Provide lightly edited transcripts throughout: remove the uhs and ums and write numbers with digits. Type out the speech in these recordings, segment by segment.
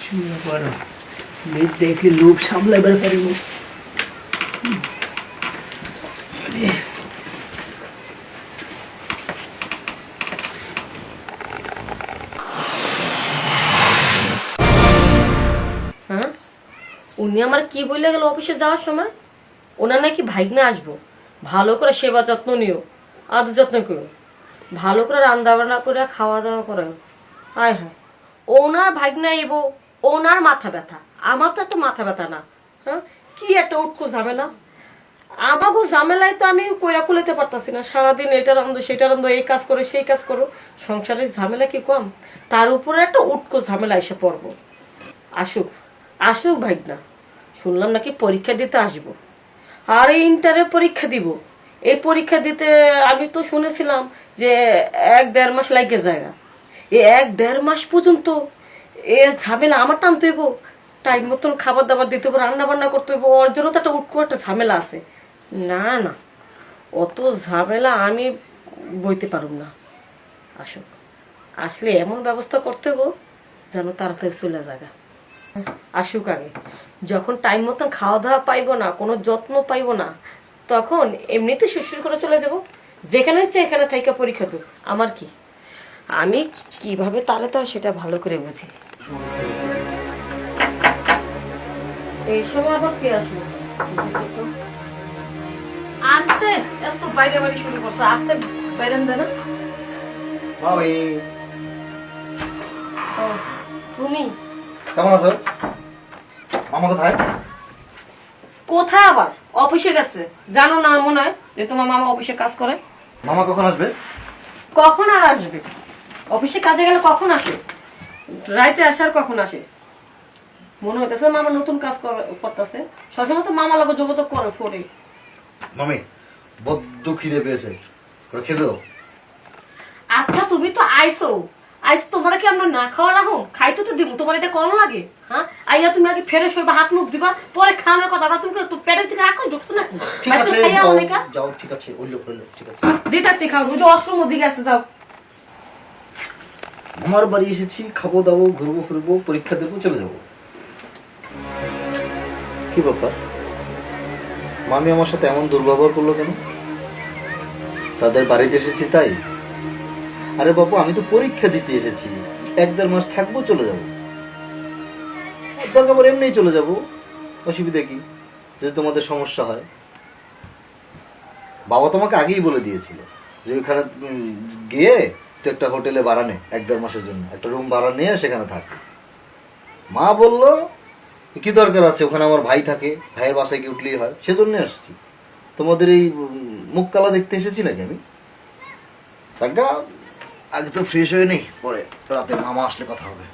শুনে পড়ো মেয়ে দেখলে লোভ সামলাবার পারিব। হ্যাঁ, উনি আমার কি বলে গেল অফিসে যাওয়ার সময়? ওনার নাকি ভাগ্নে আসবো, ভালো করে সেবা যত্ন নিও, আদর যত্ন করো, ভালো করে রান্না বান্না করে খাওয়া দাওয়া করো। হায় হায়, ওনার ভাগ্নে আইব, ওনার মাথা ব্যথা, আমার তো এত মাথা ব্যথা না। হ্যাঁ, কি একটা উটকো ঝামেলা। আমাকেও ঝামেলায় তো আমি কইরা খুলেতে পারতাছি না। সারাদিন এটা রান্ধো সেটা রান্ধো, এই কাজ করো সেই কাজ করো, সংসারের ঝামেলা কি কম? তার উপরে একটা উটকো ঝামেলা এসে পড়বো। আসুক আসুক ভাইগনা, শুনলাম নাকি পরীক্ষা দিতে আসবো, আর এই ইন্টারের পরীক্ষা দিব। এই পরীক্ষা দিতে আমি তো শুনেছিলাম যে 1-1.5 মাস লাগে জায়গা। এই 1-1.5 মাস পর্যন্ত এ ঝামেলা আমার টানতে হইব, টাইম মতন খাবার দাবার দিতে হইব, রান্না বান্না করতে হইব, ওর জন্য তো একটা উটকো একটা ঝামেলা আছে। না না, অত ঝামেলা আমি বইতে পারুম না। আসুক, আসলে এমন ব্যবস্থা করতে হইব যেন তাড়াতাড়ি চলে যায়। আসুক আগে, যখন টাইম মতন খাওয়া দাওয়া পাইবো না, কোনো যত্ন পাইবো না, তখন এমনিতে সুরসুর করে চলে যাব। যেখানে ইচ্ছে এখানে থাইকা পরীক্ষা দেব, আমার কি? আমি কিভাবে তাহলে তো সেটা ভালো করে বুঝি। এই সময় আবার কে আসলো? আসতে এত বাইরে বাড়ি শুরু করছে, আসতে বাইরেন দেয় না। ও, তুমি কেমন আছো? মামা কোথায়? কোথায় আবার? অফিসে গেছে। জানো না মনে হয় যে তোমার মামা অফিসে কাজ করে? মামা কখন আসবে? কখন আর আসবে? অফিসে কাজে গেলে কখন আসে? রাইতে আসার কখন আসে? মনে হইতেছে মামা নতুন কাজ করতেছে, সবসময় তো মামা লোক যোগাযোগ করে ফোনে। মামি বড্ড খিদে পেয়েছে, ওরা খেলো। আচ্ছা তুমি তো আইসো, তোমার কি আমরা না খাওয়া রাখো? খাইতে তো দিব, তোমার এটা কম লাগে? হ্যাঁ, আইয়া তুমি আগে ফেরেশ হইবা, হাত মুখ দিবা, পরে খাওয়ানোর কথা। তুমি পেটের থেকে রাখো, ঢুকছো নাকি? ঠিক আছে যাও, ঠিক আছে ওই লোক ঠিক আছে দিতাছি, খাও, বুঝো অশ্রম দিকে আছে, যাও। আমার বাড়ি এসেছি, খাবো দাবো, ঘুরবো ফিরবো, পরীক্ষা দেবো, চলে যাবো। কি ব্যাপার, মামি আমার সাথে এমন দুর্ব্যবহার করলো কেন? তাদের বাড়িতে এসেছি তাই? আরে বাবু, আমি তো পরীক্ষা দিতে এসেছি, 1-1.5 মাস থাকবো, চলে যাবো। দরকার পড়ে এমনিই চলে যাবো, অসুবিধা কি? যদি তোমাদের সমস্যা হয়। বাবা তোমাকে আগেই বলে দিয়েছিল যে ওইখানে গিয়ে তো একটা হোটেলে ভাড়া নে, 1-1.5 মাসের জন্য একটা রুম ভাড়া নিয়ে সেখানে থাক। মা বলল কি দরকার আছে, ওখানে আমার ভাই থাকে, ভাইয়ের বাসায় গিয়ে উঠলেই হয়, সেজন্য আসছি। তোমাদের এই মুখ কালা দেখতে এসেছি নাকি আমি? তাকা আগে তো ফ্রেশ হয়ে নেই, পরে রাতে মামা আসলে কথা হবে।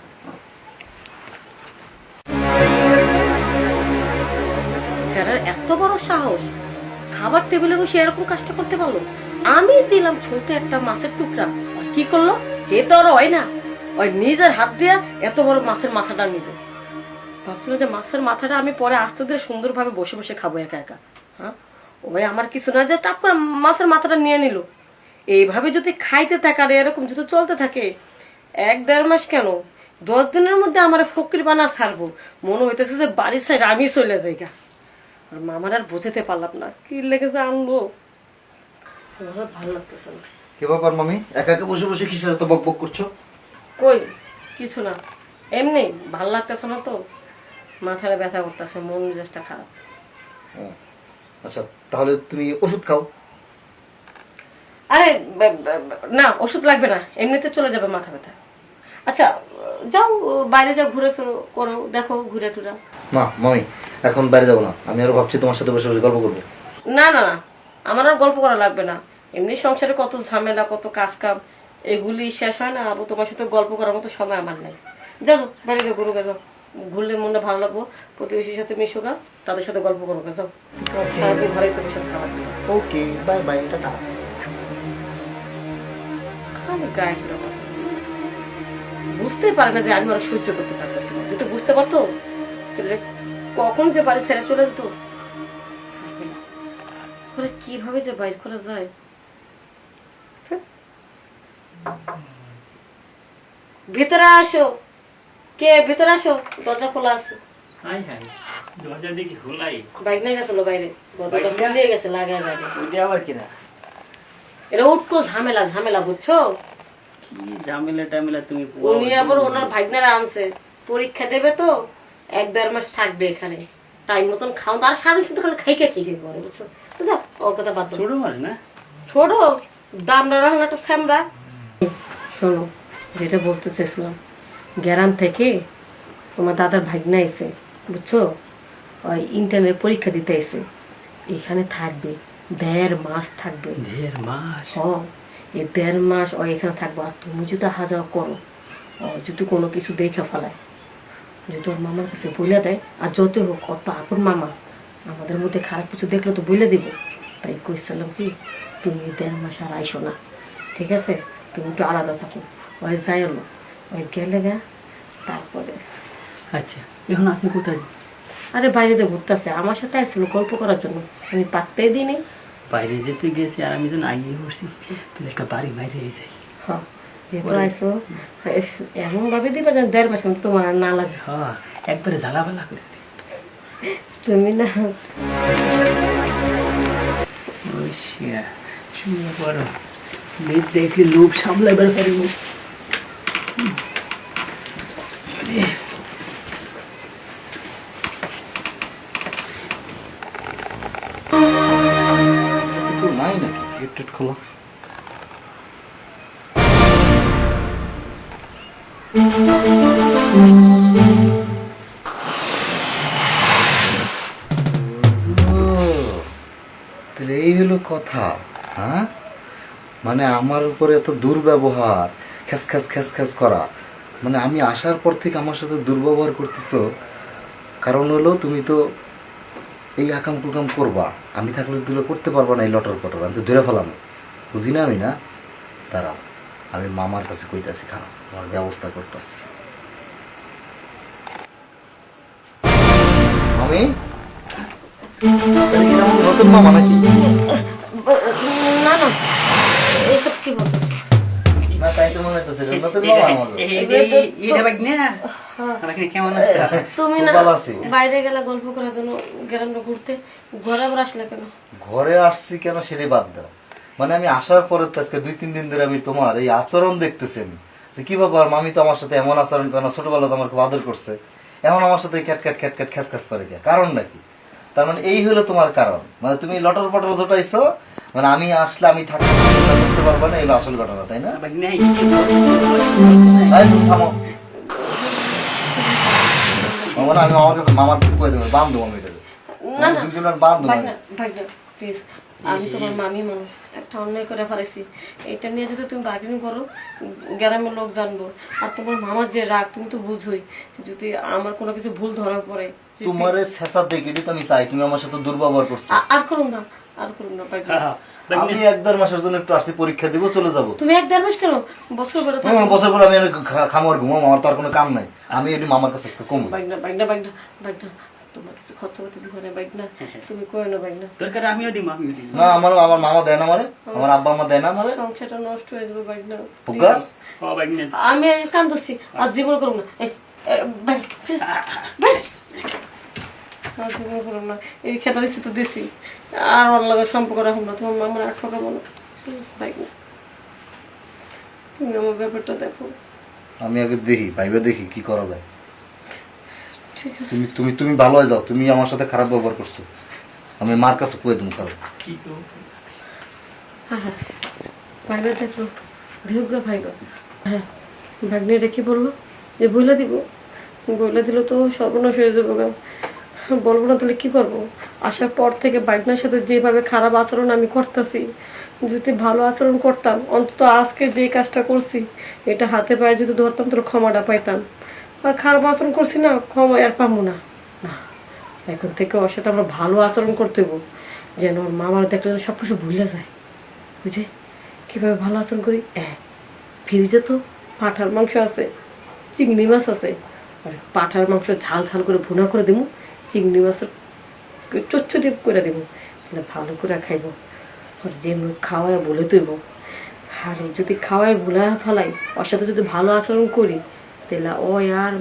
স্যারের এত বড় সাহস, খাবার টেবিলে বসে এরকম কাজটা করতে পারলো? আমি দিলাম ছোট একটা মাছের টুকরা, কি করলো? এ তো আর হয় না, ওই নিজের হাত দিয়ে এত বড় মাছের মাথাটা নিল। ভাবছিল যে মাছের মাথাটা আমি পরে আস্তে ধীরে সুন্দরভাবে বসে বসে খাবো একা একা। হ্যাঁ, ওই আমার কিছু না যে টাপ করে মাছের মাথাটা নিয়ে নিল। এইভাবে যদি খাইতে থাকে আর এরকম যদি চলতে থাকে, 1-1.5 মাস কেন, 10 দিনের মধ্যে আমার ফকির বানা ছাড়বো। মনে হইতেছে যে বাড়ির সাইড আমি চলে যাই গা। আর মামার আর বোঝাতে পারলাম না কি লেগেছে আনবো, আমার ভালো লাগতেছে না। কি ব্যাপার মামি, একা একা বসে বসে কিসের এত বক বক করছো? কই কিছু না, এমনি ভাল লাগতেছে না তো, মাথাটা ব্যথা করতেছে, মন মেজাজটা খারাপ। আচ্ছা তাহলে তুমি ওষুধ খাও। আরে না, ওষুধ লাগবে না, এমনিতে চলে যাবে মাথা ব্যথা। আচ্ছা যাও, বাইরে যাও, ঘুরে ফেরো করো, দেখো ঘুরে টুরা। না মামি, এখন বাইরে যাবো না, আমি আরো ভাবছি তোমার সাথে বসে বসে গল্প করবো। না না না, আমার আর গল্প করা লাগবে না। এমনি সংসারে কত ঝামেলা, কত কাজ কাম, এগুলি শেষ হয় না। আবু তোমার সাথে গল্প করার মতো সময় আমার নাই। যাও বাইরে যাও, ঘুরো যাও, ঘুরলে মনটা ভালো লাগবো, প্রতিবেশীর সাথে মিশো গা, তাদের সাথে গল্প করো গা, যাও। সারাদিন ঘরেই তোমার সাথে খাবার দিবে। Okay bye bye, tata. খালি গায়ে ঘুরে কথা, বুঝতেই পারে না যে আমি ওরা সহ্য করতে পারতেছি না। যদি বুঝতে পারতো তাহলে কখন যে বাড়ি ছেড়ে চলে যেত। ওরা কিভাবে যে বাইর করা যায়। ভেতরে আসো। কে ভিতরে আসো, দরজা খোলা আছে। হাই হাই, দরজা দেখি খোলাই। বাইক নিয়ে গেছিল বাইরে, দরজাটা খুলিয়ে গেছে লাগায় বাইরে। ওইটা আবার কিনা? এটা উঠকো ঝামেলা ঝামেলা, বুঝছো? কি ঝামেলা টামেলা তুমি? উনি আবার ওনার ভাগ্নেরা আনছে, পরীক্ষা দেবে তো, 1-1.5 মাস থাকবে এখানে। টাইম মতন খাও, আর সারা শুধু খালি খাই করে, বুঝছো? বুঝা ওর কথা বাদ দাও। ছোট মাছ না? ছোট দামরা রাখুন একটা স্যামরা। শোনো, যেটা বলতে চাইছিলাম, গ্রাম থেকে তোমার দাদার ভাগ্নে এসে, বুঝছো, ওই ইন্টারনেট পরীক্ষা দিতে এসে এখানে থাকবে, 1.5 মাস থাকবে। 1.5 মাস? হ্যাঁ, এই 1.5 মাস ও এখানে থাকবো। আর তুমি যদি হাজার করো, ও যদি কোনো কিছু দেখে ফেলায়, যদি ওর মামার কাছে বইলে দেয়, আর যত হোক ওর তো আপন মামা, আমাদের মধ্যে খারাপ কিছু দেখলে তো বইলে দিব। তাই কইছিলাম কি, তুমি 1.5 মাস আর আইসো না, ঠিক আছে? তুমি একটু আলাদা থাকো, ওই যাই এলো, ওই গেলে গা তারপরে। আচ্ছা, এখন আছে কোথায়? আরে বাইরে তো ঘুরতেছে, আমার সাথে আসছিল গল্প করার জন্য, আমি পাত্তাই দিই নি। বাইরে যেতে গেছি আর আমি যেন আইয়ে পড়ছি, তুই একটা বাড়ি বাইরে যাই। হ্যাঁ, যেহেতু আইসো এমন ভাবে দিবা যেন 1.5 মাস মতো তোমার আর না লাগে। হ্যাঁ, একবারে ঝালাপালা করে দিই। তুমি না শুনে পড়ো, মেয়ে দেখলে লোভ সামলাইবার পারিব। কেউ নাই নাকি? গেট টেট খোলা। তাহলে এই হলো কথা, হ্যাঁ? মানে আমার উপরে এত দুর্ব্যবহার, খ্যাস খ্যাস খ্যাস খ্যাস করা, মানে আমি আসার পর থেকে আমার সাথে দুর্ব্যবহার করতেছো। কারণ হলো তুমি তো এই আকাম কুকাম করবা, আমি থাকলে তুলে করতে পারবো না এই লটর পটর, আমি তো ধরে ফেলাম, বুঝি না আমি? না দাঁড়াও, আমি মামার কাছে কইতাছি, খারাপ আমার ব্যবস্থা করতেছি। মামি, নতুন মামা নাকি? না না, এইসব কি বলতেছ? না তাই তো মনে হইতেছে নতুন মামা আমার। কেমন আছে? তুমি না খুব ভালো আছি। বাইরে গেলে গল্প করার জন্য গ্রামে ঘুরতে, ঘরে আবার আসলে কেন? ঘরে আসছি কেন সেটাই বাদ দাও, মানে আমি আসার পরে তো আজকে 2-3 দিন ধরে আমি তোমার এই আচরণ দেখতেছি আমি, যে কি ব্যাপার, মামি তো আমার সাথে এমন আচরণ করে না, ছোটবেলা তো আমার খুব আদর করছে, এখন আমার সাথে খ্যাট খ্যাট খ্যাট খ্যাট খ্যাস খ্যাস করে কে? কারণ নাকি? তার মানে এই হলো তোমার কারণ, মানে তুমি লটর পটর জোটাইছো, মানে আমি আসলে আমি থাকতে করতে পারবো না, এগুলো আসল ঘটনা, তাই না? তাই তুমি থামো। মানে আমি আমার কাছে মামার কয়ে দেবো, বান্ধব আমি এটা না না দুজনের বান্ধব। ভাগনা ভাগনা প্লিজ, আমি তোমার মামি মানুষ, একটা অন্যায় করে ফেলেছি, এটা নিয়ে যদি তুমি বার্গেনিং করো গ্রামের লোক জানবো, আর তোমার মামার যে রাগ তুমি তো বুঝোই, যদি আমার কোনো কিছু ভুল ধরা পড়ে। তোমার ছেঁচা দেখে তো আমি চাই, তুমি আমার সাথে দুর্ব্যবহার করছো। আর করুন না, আর করুন না ভাগনা। আমি 1-1.5 মাসের জন্য একটু আসছি, পরীক্ষা দিব, চলে যাবো। তুমি 1-1.5 মাস কেন, বছর ভরে থাকো। বছর পর আমি খামো আর ঘুমাবো, আমার তো আর কোনো কাম নাই, আমি এটি মামার কাছে কম। ভাগনা ভাগনা ভাগনা ভাগনা, তোমার কিছু খরচা করতে দিব না ভাগনা, তুমি কই না ভাগনা। দরকার আমিও দিব। না আমার মামা দেয় না আমারে, আমার আব্বা আম্মা দেয় না আমারে। সংসারটা নষ্ট হয়ে যাবে ভাগনা। বুকা আমি কান্দছি আর জীবন করব না, এই ভাই আর জীবন করব না, এই খেতে দিচ্ছি তো দিছি, আর ওর লাগে সম্পর্ক রাখুন না, তোমার মামার আর ঠকাবো না ভাগনা। তুমি আমার ব্যাপারটা দেখো। আমি আগে দেখি, ভাইবে দেখি কি করা যায়। ঠিক আছে, তুমি তুমি তুমি ভালো হয়ে যাও, তুমি আমার সাথে খারাপ ব্যবহার করছো, আমি মার কাছে কয়ে দেবো খারাপ। হ্যাঁ হ্যাঁ ভাইবা দেখো, দেখো ভাইবা। হ্যাঁ ভাগ্নিটা কি বললো যে বইলা দিব, বইলা দিল তো সর্বনাশ হয়ে যাবো গা, বলবো না তাহলে কি করবো? আসার পর থেকে ভাগ্নার সাথে যেভাবে খারাপ আচরণ আমি করতেছি, যদি ভালো আচরণ করতাম, অন্তত আজকে যে কাজটা করছি এটা হাতে পায়ে যদি ধরতাম তাহলে ক্ষমাটা পাইতাম। আর খারাপ আচরণ করছি না, ক্ষমা আর পাবো না। না, এখন থেকে ওর সাথে আমরা ভালো আচরণ করতে হবো, যেন ওর মামার দেখলে সব কিছু ভুলে যায়, বুঝে কীভাবে ভালো আচরণ করি। ফ্রিজে তো পাঁঠার মাংস আছে, চিংড়ি মাছ আছে, আর পাঁঠার মাংস ঝাল ঝাল করে ভুনা করে দেবো, চিংড়ি মাছের চচ্চড়ি করে দেবো, তাহলে ভালো করে খাইব। আর যে খাওয়ায় বলে দেবো, আর যদি খাওয়ায় ভুলা ফেলাই, ওর সাথে যদি ভালো আচরণ করি, তেলা ও আর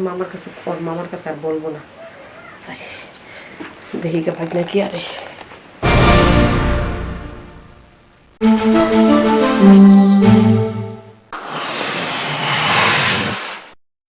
মামার কাছে আর বলবো না। সরি, দেখি ভাগনা কি আরে